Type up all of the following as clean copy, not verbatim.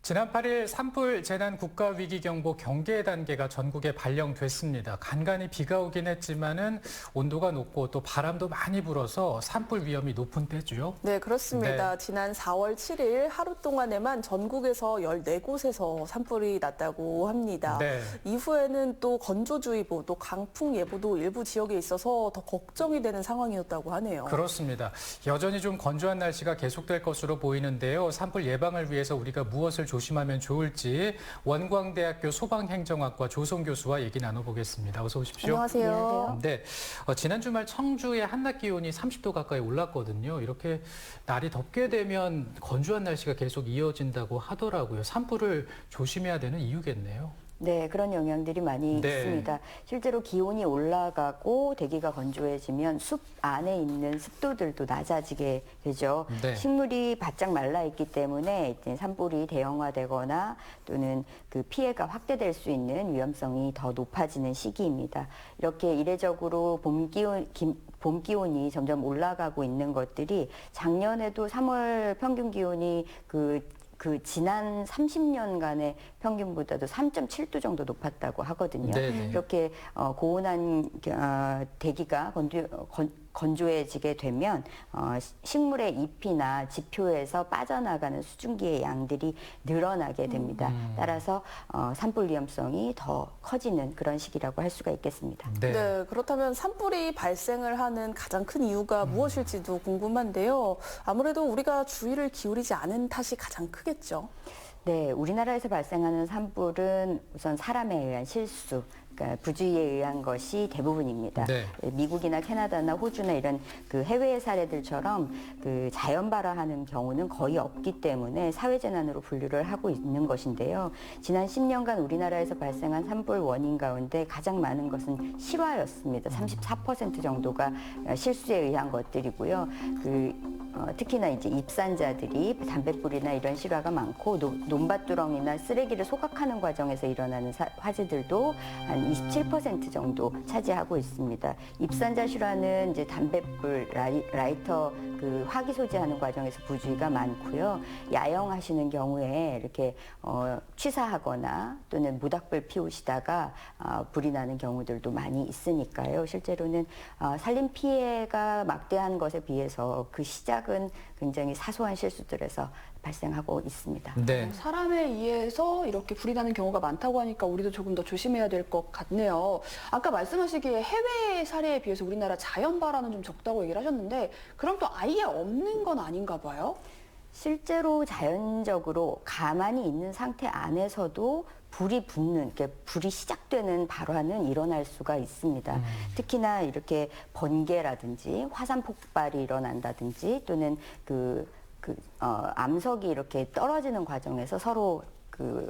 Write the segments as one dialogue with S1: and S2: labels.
S1: 지난 8일 산불 재난 국가위기경보 경계 단계가 전국에 발령됐습니다. 간간히 비가 오긴 했지만은 온도가 높고 또 바람도 많이 불어서 산불 위험이 높은 때죠.
S2: 네, 그렇습니다.
S1: 네.
S2: 지난 4월 7일 하루 동안에만 전국에서 14곳에서 산불이 났다고 합니다.
S1: 네.
S2: 이후에는 또 건조주의보, 또 강풍 예보도 일부 지역에 있어서 더 걱정이 되는 상황이었다고 하네요.
S1: 그렇습니다. 여전히 좀 건조한 날씨가 계속될 것으로 보이는데요. 산불 예방을 위해서 우리가 무엇을 조심하면 좋을지 원광대학교 소방행정학과 조성 교수와 얘기 나눠보겠습니다. 어서 오십시오.
S2: 안녕하세요.
S1: 네, 지난 주말 청주의 한낮 기온이 30도 가까이 올랐거든요. 이렇게 날이 덥게 되면 건조한 날씨가 계속 이어진다고 하더라고요. 산불을 조심해야 되는 이유겠네요.
S3: 네, 그런 영향들이 많이
S1: 네.
S3: 있습니다. 실제로 기온이 올라가고 대기가 건조해지면 숲 안에 있는 습도들도 낮아지게 되죠.
S1: 네.
S3: 식물이 바짝 말라 있기 때문에 이제 산불이 대형화되거나 또는 그 피해가 확대될 수 있는 위험성이 더 높아지는 시기입니다. 이렇게 이례적으로 봄 기온이 점점 올라가고 있는 것들이 작년에도 3월 평균 기온이 지난 30년간의 평균보다도 3.7도 정도 높았다고 하거든요.
S1: 네네.
S3: 이렇게 고온한 대기가 건조해지게 되면 식물의 잎이나 지표에서 빠져나가는 수증기의 양들이 늘어나게 됩니다. 따라서 산불 위험성이 더 커지는 그런 시기라고 할 수가 있겠습니다.
S2: 네, 그렇다면 산불이 발생을 하는 가장 큰 이유가 무엇일지도 궁금한데요. 아무래도 우리가 주의를 기울이지 않은 탓이 가장 크겠죠.
S3: 네, 우리나라에서 발생하는 산불은 우선 사람에 의한 실수, 그러니까 부주의에 의한 것이 대부분입니다.
S1: 네.
S3: 미국이나 캐나다나 호주나 이런 그 해외의 사례들처럼 그 자연 발화하는 경우는 거의 없기 때문에 사회재난으로 분류를 하고 있는 것인데요. 지난 10년간 우리나라에서 발생한 산불 원인 가운데 가장 많은 것은 실화였습니다. 34% 정도가 실수에 의한 것들이고요. 특히나 이제 입산자들이 담뱃불이나 이런 실화가 많고 논밭두렁이나 쓰레기를 소각하는 과정에서 일어나는 화재들도 한 27% 정도 차지하고 있습니다. 입산자 실화는 이제 담뱃불, 라이터 화기 소지하는 과정에서 부주의가 많고요. 야영하시는 경우에 이렇게 취사하거나 또는 모닥불 피우시다가 불이 나는 경우들도 많이 있으니까요. 실제로는 산림 피해가 막대한 것에 비해서 그 시작은 굉장히 사소한 실수들에서 발생하고 있습니다.
S1: 네.
S2: 사람에 의해서 이렇게 불이 나는 경우가 많다고 하니까 우리도 조금 더 조심해야 될 것 같네요. 아까 말씀하시기에 해외 사례에 비해서 우리나라 자연 발화는 좀 적다고 얘기를 하셨는데 그럼 또 아예 없는 건 아닌가 봐요?
S3: 실제로 자연적으로 가만히 있는 상태 안에서도 불이 붙는, 그러니까 불이 시작되는 발화는 일어날 수가 있습니다. 특히나 이렇게 번개라든지 화산 폭발이 일어난다든지 또는 암석이 이렇게 떨어지는 과정에서 서로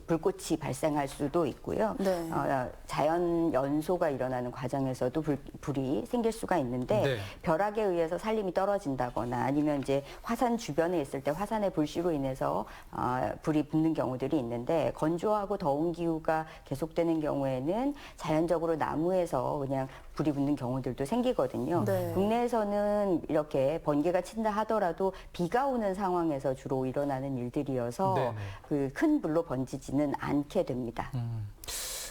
S3: 불꽃이 발생할 수도 있고요.
S2: 네.
S3: 자연 연소가 일어나는 과정에서도 불이 생길 수가 있는데
S1: 네.
S3: 벼락에 의해서 산림이 떨어진다거나 아니면 이제 화산 주변에 있을 때 화산의 불씨로 인해서 불이 붙는 경우들이 있는데 건조하고 더운 기후가 계속되는 경우에는 자연적으로 나무에서 그냥 불이 붙는 경우들도 생기거든요.
S2: 네.
S3: 국내에서는 이렇게 번개가 친다 하더라도 비가 오는 상황에서 주로 일어나는 일들이어서
S1: 네네.
S3: 큰 불로 번지지는 않게 됩니다.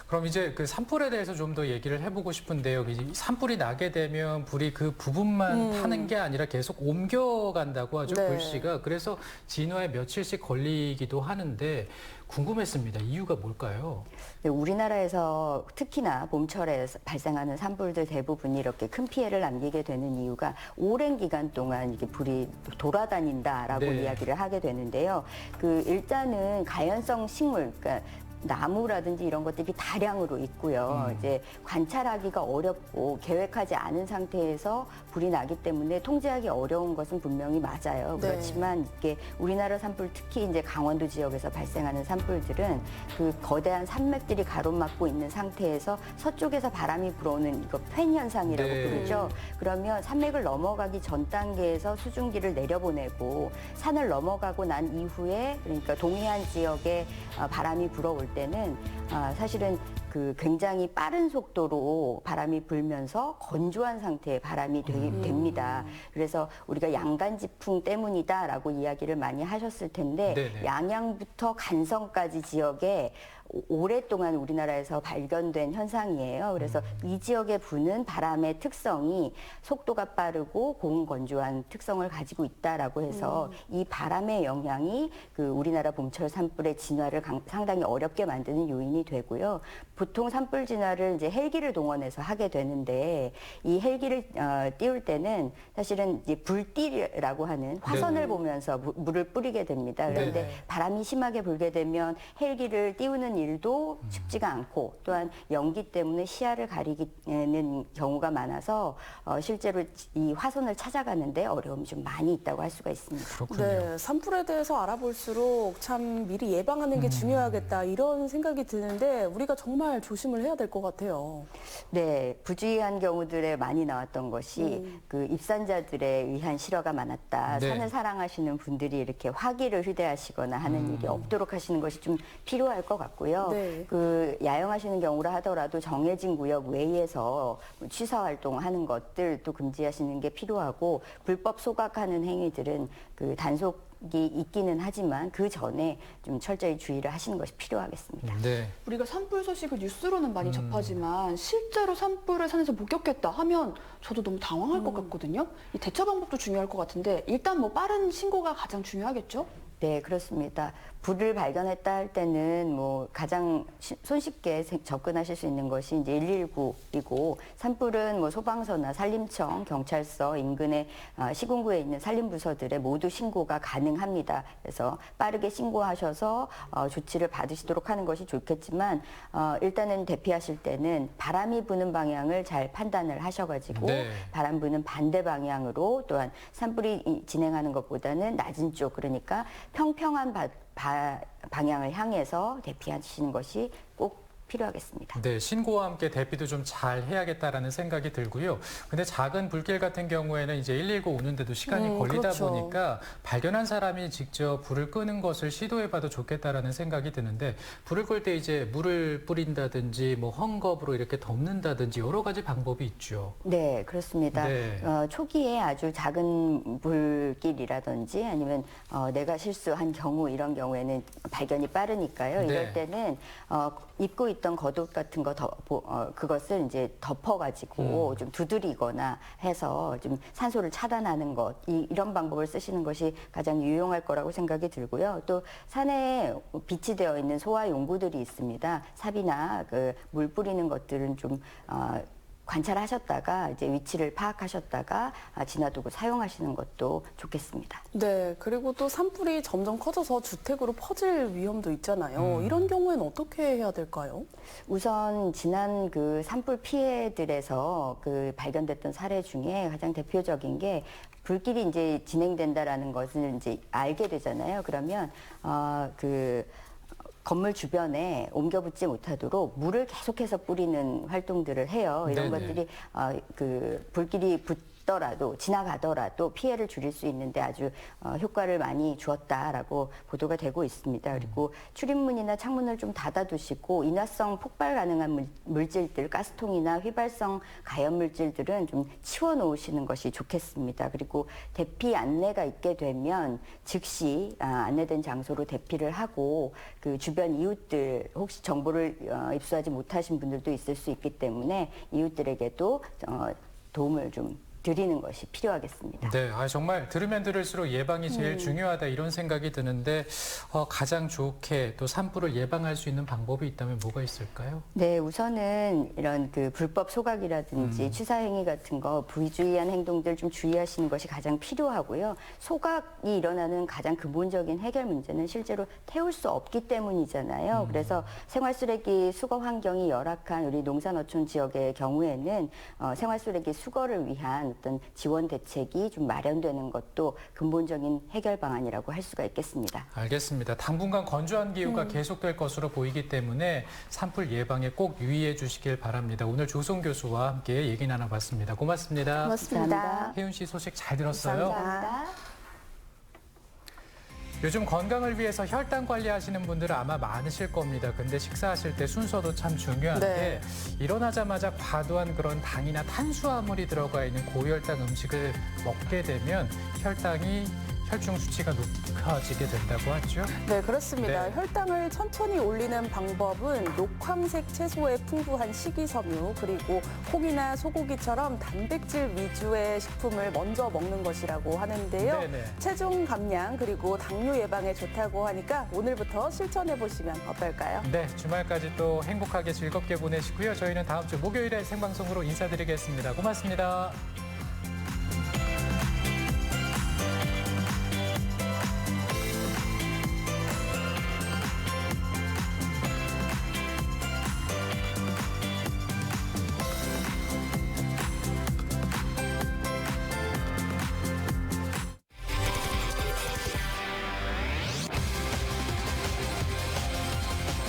S1: 그럼 이제 그 산불에 대해서 좀 더 얘기를 해보고 싶은데요. 이제 산불이 나게 되면 불이 그 부분만 타는 게 아니라 계속 옮겨간다고 하죠.
S2: 네.
S1: 불씨가. 그래서 진화에 며칠씩 걸리기도 하는데 궁금했습니다. 이유가 뭘까요?
S3: 네, 우리나라에서 특히나 봄철에 발생하는 산불들 대부분이 이렇게 큰 피해를 남기게 되는 이유가 오랜 기간 동안 이게 불이 돌아다닌다라고
S1: 네.
S3: 이야기를 하게 되는데요. 일단은 가연성 식물, 그러니까 나무라든지 이런 것들이 다량으로 있고요. 이제 관찰하기가 어렵고 계획하지 않은 상태에서 불이 나기 때문에 통제하기 어려운 것은 분명히 맞아요.
S2: 네.
S3: 그렇지만 이게 우리나라 산불, 특히 이제 강원도 지역에서 발생하는 산불들은 그 거대한 산맥들이 가로막고 있는 상태에서 서쪽에서 바람이 불어오는 이거 팬 현상이라고
S1: 네.
S3: 부르죠. 그러면 산맥을 넘어가기 전 단계에서 수증기를 내려보내고 산을 넘어가고 난 이후에 그러니까 동해안 지역에 바람이 불어올 때는 사실은 그 굉장히 빠른 속도로 바람이 불면서 건조한 상태의 바람이 됩니다. 그래서 우리가 양간지풍 때문이다라고 이야기를 많이 하셨을 텐데
S1: 네네.
S3: 양양부터 간성까지 지역에 오랫동안 우리나라에서 발견된 현상이에요. 그래서 이 지역에 부는 바람의 특성이 속도가 빠르고 고온건조한 특성을 가지고 있다라고 해서 이 바람의 영향이 그 우리나라 봄철 산불의 진화를 상당히 어렵게 만드는 요인이 되고요. 보통 산불 진화를 이제 헬기를 동원해서 하게 되는데 이 헬기를 띄울 때는 사실은 이제 불띠라고 하는 화선을 보면서 물을 뿌리게 됩니다. 그런데
S1: 네네.
S3: 바람이 심하게 불게 되면 헬기를 띄우는 일도 쉽지가 않고 또한 연기 때문에 시야를 가리는 경우가 많아서 실제로 이 화선을 찾아가는데 어려움이 좀 많이 있다고 할 수가 있습니다.
S1: 그렇군요.
S4: 네, 산불에 대해서 알아볼수록 참 미리 예방하는 게 중요하겠다 이런 생각이 드는데 우리가 정말 조심을 해야 될 것 같아요.
S3: 네, 부주의한 경우들에 많이 나왔던 것이 그 입산자들에 의한 실화가 많았다.
S1: 네.
S3: 산을 사랑하시는 분들이 이렇게 화기를 휴대하시거나 하는 일이 없도록 하시는 것이 좀 필요할 것 같고요.
S4: 네.
S3: 그 야영하시는 경우라 하더라도 정해진 구역 외에서 취사 활동하는 것들도 금지하시는 게 필요하고 불법 소각하는 행위들은 그 단속이 있기는 하지만 그 전에 좀 철저히 주의를 하시는 것이 필요하겠습니다.
S1: 네.
S2: 우리가 산불 소식을 뉴스로는 많이 접하지만 실제로 산불을 산에서 목격했다 하면 저도 너무 당황할 것 같거든요. 이 대처 방법도 중요할 것 같은데 일단 뭐 빠른 신고가 가장 중요하겠죠?
S3: 네, 그렇습니다. 불을 발견했다 할 때는 뭐 가장 손쉽게 접근하실 수 있는 것이 이제 119이고 산불은 뭐 소방서나 산림청, 경찰서 인근의 시군구에 있는 산림부서들에 모두 신고가 가능합니다. 그래서 빠르게 신고하셔서 조치를 받으시도록 하는 것이 좋겠지만 일단은 대피하실 때는 바람이 부는 방향을 잘 판단을 하셔가지고
S1: 네.
S3: 바람 부는 반대 방향으로 또한 산불이 진행하는 것보다는 낮은 쪽 그러니까 평평한 방향을 향해서 대피하시는 것이 꼭 필요하겠습니다.
S1: 네, 신고와 함께 대피도 좀 잘 해야겠다라는 생각이 들고요. 근데 작은 불길 같은 경우에는 이제 119 오는데도 시간이 걸리다
S4: 그렇죠.
S1: 보니까 발견한 사람이 직접 불을 끄는 것을 시도해봐도 좋겠다라는 생각이 드는데 불을 끌 때 이제 물을 뿌린다든지 뭐 헝겊으로 이렇게 덮는다든지 여러 가지 방법이 있죠.
S3: 네, 그렇습니다.
S1: 네.
S3: 초기에 아주 작은 불길이라든지 아니면 내가 실수한 경우 이런 경우에는 발견이 빠르니까요. 이럴
S1: 네.
S3: 때는 입고 있던 겉옷 같은 거 그것을 이제 덮어가지고 좀 두드리거나 해서 좀 산소를 차단하는 것 이런 방법을 쓰시는 것이 가장 유용할 거라고 생각이 들고요. 또 산에 비치되어 있는 소화 용구들이 있습니다. 삽이나 그 물 뿌리는 것들은 좀 관찰하셨다가 이제 위치를 파악하셨다가 지나두고 사용하시는 것도 좋겠습니다.
S4: 네, 그리고 또 산불이 점점 커져서 주택으로 퍼질 위험도 있잖아요. 이런 경우에는 어떻게 해야 될까요?
S3: 우선 지난 그 산불 피해들에서 그 발견됐던 사례 중에 가장 대표적인 게 불길이 이제 진행된다라는 것을 이제 알게 되잖아요. 그러면 그 건물 주변에 옮겨붙지 못하도록 물을 계속해서 뿌리는 활동들을 해요. 이런
S1: 네네.
S3: 것들이 그 불길이 붙더라도 지나가더라도 피해를 줄일 수 있는데 아주 효과를 많이 주었다라고 보도가 되고 있습니다. 그리고 출입문이나 창문을 좀 닫아두시고 인화성 폭발 가능한 물질들, 가스통이나 휘발성 가연 물질들은 좀 치워놓으시는 것이 좋겠습니다. 그리고 대피 안내가 있게 되면 즉시 안내된 장소로 대피를 하고 그 주변 이웃들 혹시 정보를 입수하지 못하신 분들도 있을 수 있기 때문에 이웃들에게도 도움을 좀 드리는 것이 필요하겠습니다.
S1: 네, 정말 들으면 들을수록 예방이 제일 중요하다 이런 생각이 드는데 가장 좋게 또 산불을 예방할 수 있는 방법이 있다면 뭐가 있을까요?
S3: 네, 우선은 이런 그 불법 소각이라든지 취사행위 같은 거 부주의한 행동들 좀 주의하시는 것이 가장 필요하고요. 소각이 일어나는 가장 근본적인 해결 문제는 실제로 태울 수 없기 때문이잖아요. 그래서 생활쓰레기 수거 환경이 열악한 우리 농산어촌 지역의 경우에는 생활쓰레기 수거를 위한 어떤 지원 대책이 좀 마련되는 것도 근본적인 해결 방안이라고 할 수가 있겠습니다.
S1: 알겠습니다. 당분간 건조한 기후가 계속될 것으로 보이기 때문에 산불 예방에 꼭 유의해 주시길 바랍니다. 오늘 조성 교수와 함께 얘기 나눠봤습니다. 고맙습니다.
S4: 고맙습니다.
S3: 감사합니다.
S1: 혜윤 씨 소식 잘 들었어요?
S3: 감사합니다.
S1: 요즘 건강을 위해서 혈당 관리하시는 분들 아마 많으실 겁니다. 근데 식사하실 때 순서도 참 중요한데
S4: 네.
S1: 일어나자마자 과도한 그런 당이나 탄수화물이 들어가 있는 고혈당 음식을 먹게 되면 혈중 수치가 높아지게 된다고 하죠.
S4: 네, 그렇습니다.
S1: 네.
S4: 혈당을 천천히 올리는 방법은 녹황색 채소에 풍부한 식이섬유 그리고 콩이나 소고기처럼 단백질 위주의 식품을 먼저 먹는 것이라고 하는데요.
S1: 네네.
S4: 체중 감량 그리고 당뇨 예방에 좋다고 하니까 오늘부터 실천해 보시면 어떨까요?
S1: 네, 주말까지 또 행복하게 즐겁게 보내시고요. 저희는 다음 주 목요일에 생방송으로 인사드리겠습니다. 고맙습니다.